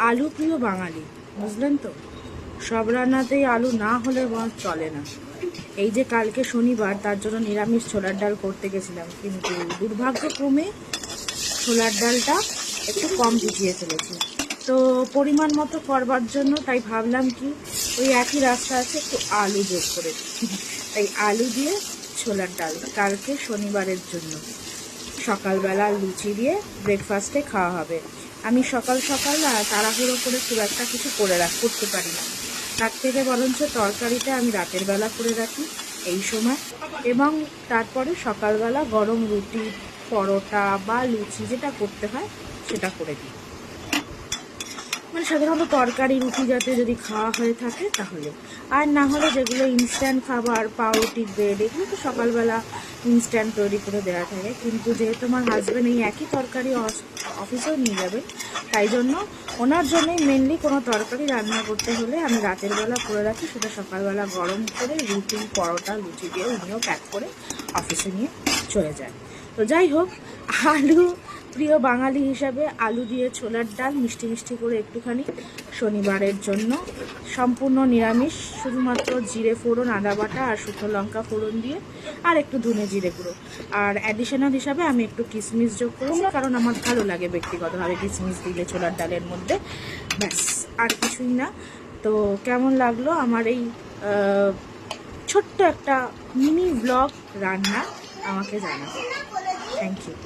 আলু প্রিয় বাঙালি, বুঝলেন তো। সব রান্নাতেই আলু না হলে চলে না। এই যে কালকে শনিবার, তার জন্য নিরামিষ ছোলার ডাল করতে গেছিলাম, কিন্তু দুর্ভাগ্যক্রমে ছোলার ডালটা একটু কম ভিজিয়ে ফেলেছি। তো পরিমাণ মতো করবার জন্য তাই ভাবলাম কি ওই একই রাস্তা আছে, একটু আলু যোগ করে দিই। তাই আলু দিয়ে ছোলার ডাল কালকে শনিবারের জন্য সকালবেলা লুচি দিয়ে ব্রেকফাস্টে খাওয়া হবে। আমি সকাল সকাল তাড়াহুড়ো করে খুব একটা কিছু করতে পারি না। তার থেকে বরঞ্চ তরকারিটা আমি রাতের বেলা করে রাখি এই সময়, এবং তারপরে সকালবেলা গরম রুটি, পরোটা বা লুচি যেটা করতে হয় সেটা করে দিই। মানে সাধারণত তরকারি রুটি যাতে যদি খাওয়া হয়ে থাকে তাহলে, আর না হলে যেগুলো ইনস্ট্যান্ট খাবার, পাউরুটি, ব্রেড, এগুলো তো সকালবেলা ইনস্ট্যান্ট তৈরি করে দেওয়া থাকে। কিন্তু যেহেতু আমার হাজব্যান্ড এই একই তরকারি অফিসেও নিয়ে যাবে, তাই জন্য ওনার জন্যই মেনলি কোনো তরকারি রান্না করতে হলে আমি রাতের বেলা করে রাখি, সেটা সকালবেলা গরম করে রুটি, পরোটা, লুচি দিয়ে উনিও প্যাক করে অফিসে নিয়ে চলে যায়। তো যাই হোক, আলু প্রিয় বাঙালি হিসাবে আলু দিয়ে ছোলার ডাল মিষ্টি মিষ্টি করে একটুখানি শনিবারের জন্য সম্পূর্ণ নিরামিষ, শুধুমাত্র জিরে ফোড়ন, আদা বাটা আর শুকনো লঙ্কা ফোড়ন দিয়ে, আর একটু ধনে জিরে গুঁড়ো, আর অ্যাডিশনাল হিসাবে আমি একটু কিশমিশ যোগ করেছি, কারণ আমার ভালো লাগে ব্যক্তিগতভাবে কিশমিশ দিলে ছোলার ডালের মধ্যে। ব্যাস, আর কিছুই না। তো কেমন লাগলো আমার এই ছোট্ট একটা মিনি ব্লগ রান্না, আমাকে জানাবে। Thank you.